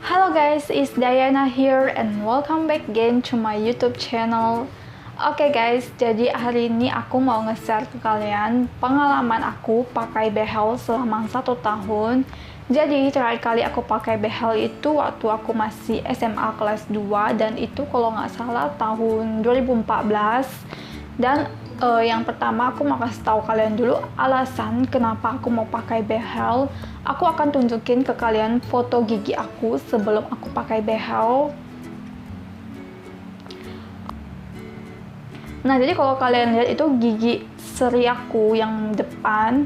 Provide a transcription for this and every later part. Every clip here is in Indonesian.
Halo guys, it's Diana here and welcome back again to my YouTube channel. Oke guys, jadi hari ini aku mau nge-share ke kalian pengalaman aku pakai behel selama 1 tahun. Jadi terakhir kali aku pakai behel itu waktu aku masih SMA kelas 2 dan itu kalau nggak salah tahun 2014. Dan yang pertama aku mau kasih tahu kalian dulu alasan kenapa aku mau pakai behel. Aku akan tunjukin ke kalian foto gigi aku sebelum aku pakai behel. Nah, jadi kalau kalian lihat itu gigi seri aku yang depan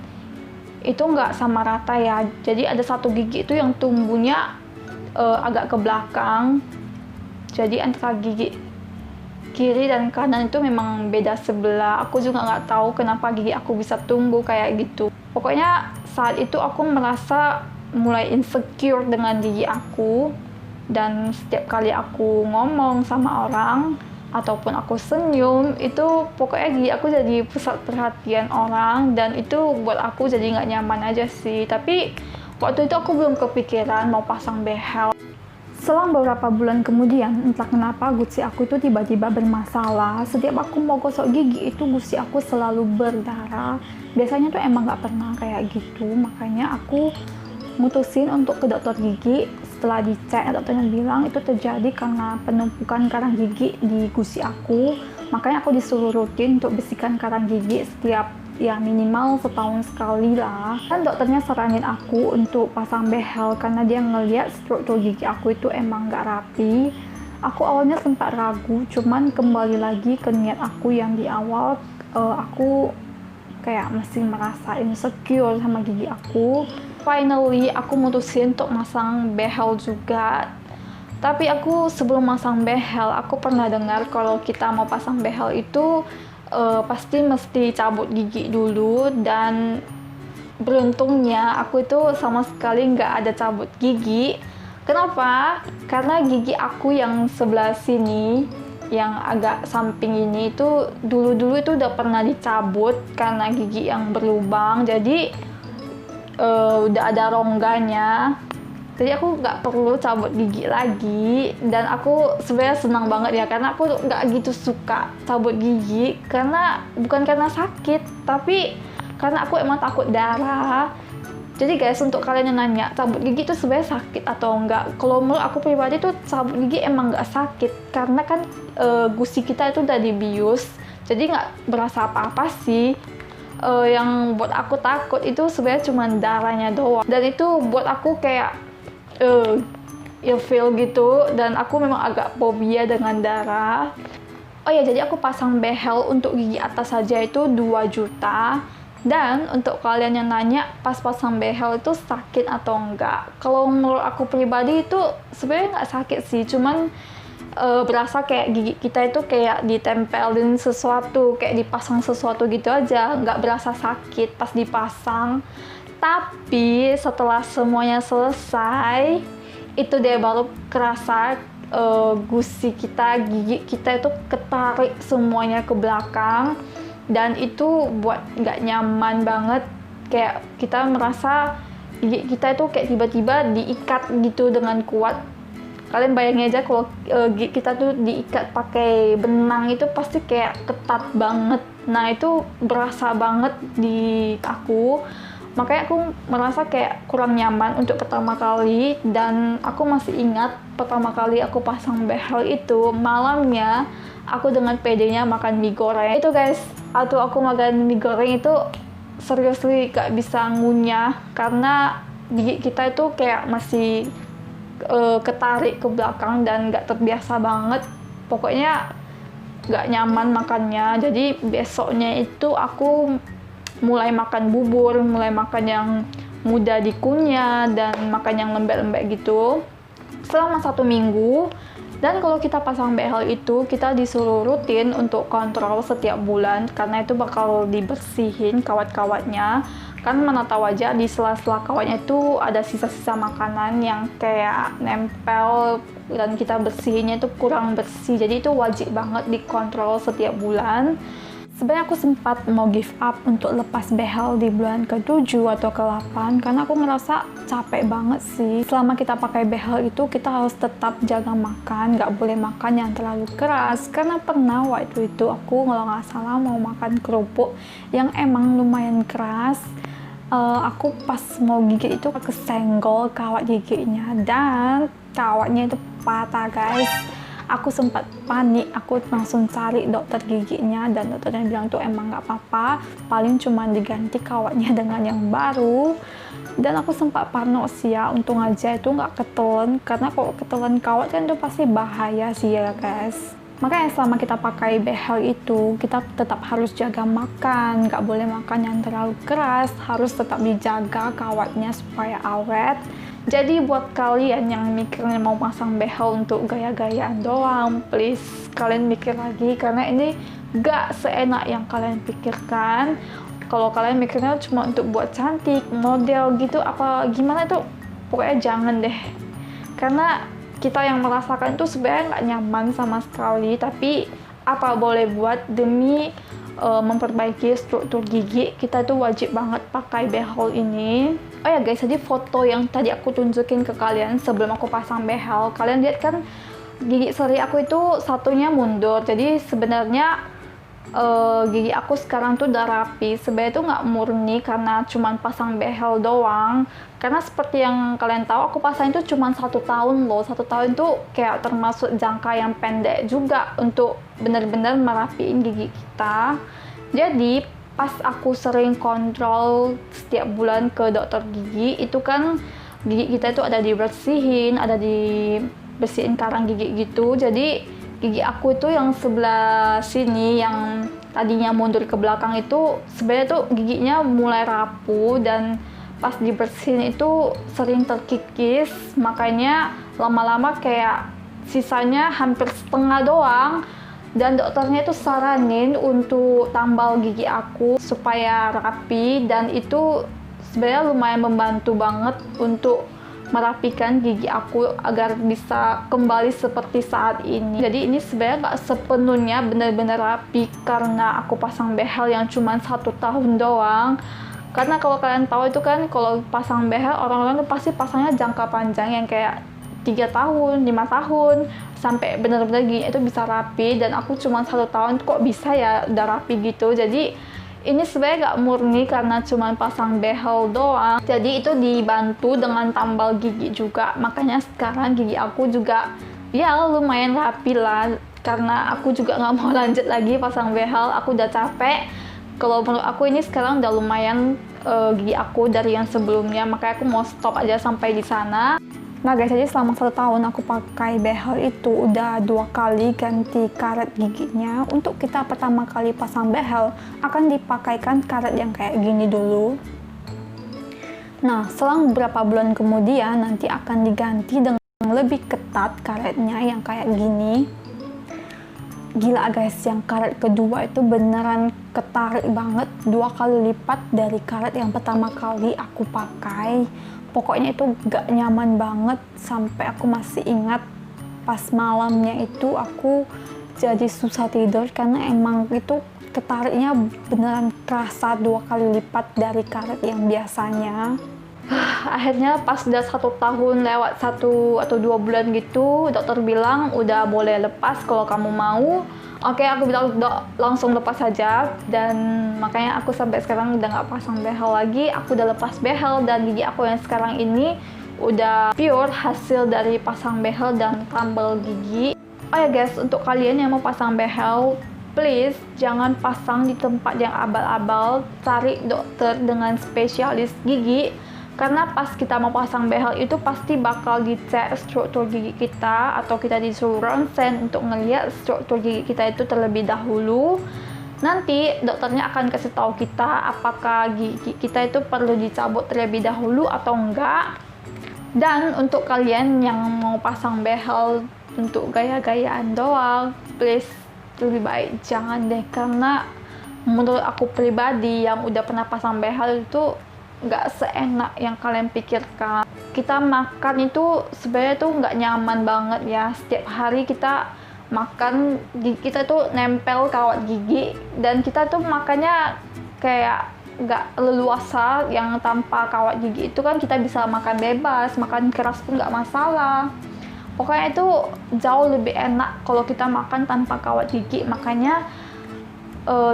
itu nggak sama rata ya. Jadi ada satu gigi itu yang tumbuhnya agak ke belakang. Jadi antara gigi kiri dan kanan itu memang beda sebelah. Aku juga nggak tahu kenapa gigi aku bisa tumbuh kayak gitu. Pokoknya saat itu aku merasa mulai insecure dengan gigi aku. Dan setiap kali aku ngomong sama orang ataupun aku senyum, itu pokoknya gigi aku jadi pusat perhatian orang. Dan itu buat aku jadi nggak nyaman aja sih. Tapi waktu itu aku belum kepikiran mau pasang behel. Selang beberapa bulan kemudian, entah kenapa gusi aku itu tiba-tiba bermasalah. Setiap aku mau gosok gigi itu gusi aku selalu berdarah. Biasanya tuh emang nggak pernah kayak gitu. Makanya aku mutusin untuk ke dokter gigi. Setelah dicek, dokternya bilang itu terjadi karena penumpukan karang gigi di gusi aku. Makanya aku disuruh rutin untuk bersihkan karang gigi setiap ya minimal setahun sekali lah. Dan dokternya saranin aku untuk pasang behel karena dia ngeliat struktur gigi aku itu emang gak rapi. Aku awalnya sempat ragu, cuman kembali lagi ke niat aku yang di awal. Aku kayak masih merasa insecure sama gigi aku. Finally aku mutusin untuk masang behel juga. Tapi aku sebelum masang behel, aku pernah dengar kalau kita mau pasang behel itu pasti mesti cabut gigi dulu. Dan beruntungnya aku itu sama sekali nggak ada cabut gigi. Kenapa? Karena gigi aku yang sebelah sini, yang agak samping ini itu dulu-dulu itu udah pernah dicabut karena gigi yang berlubang. Jadi udah ada rongganya. Jadi aku nggak perlu cabut gigi lagi. Dan aku sebenarnya senang banget ya, karena aku nggak gitu suka cabut gigi. Karena bukan karena sakit, tapi karena aku emang takut darah. Jadi guys, untuk kalian yang nanya cabut gigi itu sebenarnya sakit atau enggak, kalau menurut aku pribadi tuh cabut gigi emang nggak sakit. Karena kan gusi kita itu udah dibius, jadi nggak berasa apa-apa sih. Yang buat aku takut itu sebenarnya cuma darahnya doang. Dan itu buat aku kayak feel gitu, dan aku memang agak fobia dengan darah. Oh ya, jadi aku pasang behel untuk gigi atas saja itu 2 juta. Dan untuk kalian yang nanya pas pasang behel itu sakit atau enggak, kalau menurut aku pribadi itu sebenarnya nggak sakit sih, cuman berasa kayak gigi kita itu kayak ditempelin sesuatu, kayak dipasang sesuatu gitu aja, nggak berasa sakit pas dipasang. Tapi setelah semuanya selesai, itu dia baru kerasa gusi kita, gigi kita itu ketarik semuanya ke belakang. Dan itu buat nggak nyaman banget. Kayak kita merasa gigi kita itu kayak tiba-tiba diikat gitu dengan kuat. Kalian bayangin aja kalau gigi kita tuh diikat pakai benang, itu pasti kayak ketat banget. Nah, itu berasa banget di aku. Makanya aku merasa kayak kurang nyaman untuk pertama kali. Dan aku masih ingat pertama kali aku pasang behel itu, malamnya aku dengan pedenya makan mie goreng. Itu guys, atau aku makan mie goreng itu seriously gak bisa ngunyah, karena gigi kita itu kayak masih ketarik ke belakang dan gak terbiasa banget. Pokoknya gak nyaman makannya. Jadi besoknya itu aku mulai makan bubur, mulai makan yang mudah dikunyah dan makan yang lembek-lembek gitu selama 1 minggu. Dan kalau kita pasang behel itu kita disuruh rutin untuk kontrol setiap bulan, karena itu bakal dibersihin kawat-kawatnya. Kan mana tahu aja di sela-sela kawatnya itu ada sisa-sisa makanan yang kayak nempel dan kita bersihinnya itu kurang bersih. Jadi itu wajib banget dikontrol setiap bulan. Sebenarnya aku sempat mau give up untuk lepas behel di bulan ke-7 atau ke-8 karena aku ngerasa capek banget sih. Selama kita pakai behel itu kita harus tetap jaga makan, nggak boleh makan yang terlalu keras. Karena pernah waktu itu aku kalau nggak salah mau makan kerupuk yang emang lumayan keras. Aku pas mau gigit itu kesenggol kawat giginya dan kawatnya itu patah guys. Aku sempat panik, aku langsung cari dokter giginya dan dokternya bilang tuh emang nggak apa-apa, paling cuma diganti kawatnya dengan yang baru. Dan aku sempat parno sih ya, untung aja itu nggak ketelan, karena kalau ketelan kawat kan itu pasti bahaya sih ya guys. Makanya selama kita pakai behel itu, kita tetap harus jaga makan, nggak boleh makan yang terlalu keras, harus tetap dijaga kawatnya supaya awet. Jadi buat kalian yang mikirnya mau pasang behel untuk gaya-gayaan doang, please kalian mikir lagi karena ini gak seenak yang kalian pikirkan. Kalau kalian mikirnya cuma untuk buat cantik, model gitu apa gimana itu, pokoknya jangan deh. Karena kita yang merasakan itu sebenarnya gak nyaman sama sekali, tapi apa boleh buat demi memperbaiki struktur gigi, kita tuh wajib banget pakai behel ini. Oh ya guys, jadi foto yang tadi aku tunjukin ke kalian sebelum aku pasang behel, kalian lihat kan gigi seri aku itu satunya mundur. Jadi sebenarnya gigi aku sekarang tuh udah rapi. Sebenarnya itu nggak murni karena cuman pasang behel doang. Karena seperti yang kalian tahu, aku pasang itu cuma 1 tahun loh. 1 tahun tuh kayak termasuk jangka yang pendek juga untuk benar-benar merapiin gigi kita. Jadi pas aku sering kontrol setiap bulan ke dokter gigi, itu kan gigi kita itu ada dibersihin, ada dibersihin karang gigi gitu. Jadi gigi aku itu yang sebelah sini yang tadinya mundur ke belakang itu sebenarnya tuh giginya mulai rapuh dan pas dibersihin itu sering terkikis, makanya lama-lama kayak sisanya hampir setengah doang. Dan dokternya itu saranin untuk tambal gigi aku supaya rapi, dan itu sebenarnya lumayan membantu banget untuk merapikan gigi aku agar bisa kembali seperti saat ini. Jadi ini sebenarnya gak sepenuhnya benar-benar rapi karena aku pasang behel yang cuma 1 tahun doang. Karena kalau kalian tahu itu kan kalau pasang behel orang-orang tuh pasti pasangnya jangka panjang yang kayak 3 tahun, 5 tahun sampai benar-benar gigi itu bisa rapi, dan aku cuma 1 tahun kok bisa ya udah rapi gitu. Jadi ini sebenarnya gak murni karena cuma pasang behel doang. Jadi itu dibantu dengan tambal gigi juga. Makanya sekarang gigi aku juga ya lumayan rapi lah. Karena aku juga gak mau lanjut lagi pasang behel. Aku udah capek. Kalau menurut aku ini sekarang udah lumayan gigi aku dari yang sebelumnya. Makanya aku mau stop aja sampai di sana. Nah guys, jadi selama 1 tahun aku pakai behel itu udah 2 kali ganti karet giginya. Untuk kita pertama kali pasang behel akan dipakaikan karet yang kayak gini dulu. Nah selang beberapa bulan kemudian nanti akan diganti dengan lebih ketat karetnya yang kayak gini. Gila guys, yang karet kedua itu beneran ketarik banget, 2 kali lipat dari karet yang pertama kali aku pakai. Pokoknya itu gak nyaman banget, sampai aku masih ingat pas malamnya itu aku jadi susah tidur karena emang itu ketariknya beneran kerasa 2 kali lipat dari karet yang biasanya. Akhirnya pas udah 1 tahun lewat 1 atau 2 bulan gitu, dokter bilang udah boleh lepas kalau kamu mau. Oke, aku bilang dok, langsung lepas saja. Dan makanya aku sampai sekarang udah nggak pasang behel lagi. Aku udah lepas behel dan gigi aku yang sekarang ini udah pure hasil dari pasang behel dan tambal gigi. Oh ya guys, untuk kalian yang mau pasang behel, please jangan pasang di tempat yang abal-abal. Cari dokter dengan spesialis gigi. Karena pas kita mau pasang behel itu pasti bakal dicek struktur gigi kita, atau kita disuruh ronsen untuk ngeliat struktur gigi kita itu terlebih dahulu. Nanti dokternya akan kasih tahu kita apakah gigi kita itu perlu dicabut terlebih dahulu atau enggak. Dan untuk kalian yang mau pasang behel untuk gaya-gayaan doang, please lebih baik jangan deh, karena menurut aku pribadi yang udah pernah pasang behel itu nggak seenak yang kalian pikirkan. Kita makan itu sebenarnya tuh nggak nyaman banget ya. Setiap hari kita makan gigi kita tuh nempel kawat gigi, dan kita tuh makannya kayak nggak leluasa. Yang tanpa kawat gigi itu kan kita bisa makan bebas, makan keras pun nggak masalah. Pokoknya itu jauh lebih enak kalau kita makan tanpa kawat gigi. Makanya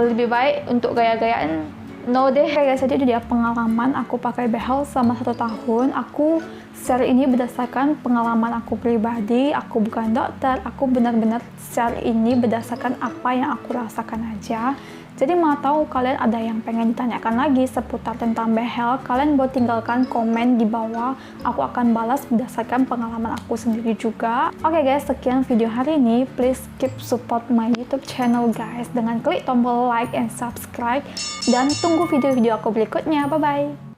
lebih baik untuk gaya-gayaan no deh. Guys, jadi itu dia pengalaman aku pakai behel selama 1 tahun. Aku share ini berdasarkan pengalaman aku pribadi. Aku bukan dokter, aku benar-benar share ini berdasarkan apa yang aku rasakan aja. Jadi mau tahu kalian ada yang pengen ditanyakan lagi seputar tentang behel, kalian boleh tinggalkan komen di bawah. Aku akan balas berdasarkan pengalaman aku sendiri juga. Oke guys, sekian video hari ini. Please keep support my YouTube channel guys dengan klik tombol like and subscribe. Dan tunggu video-video aku berikutnya. Bye-bye.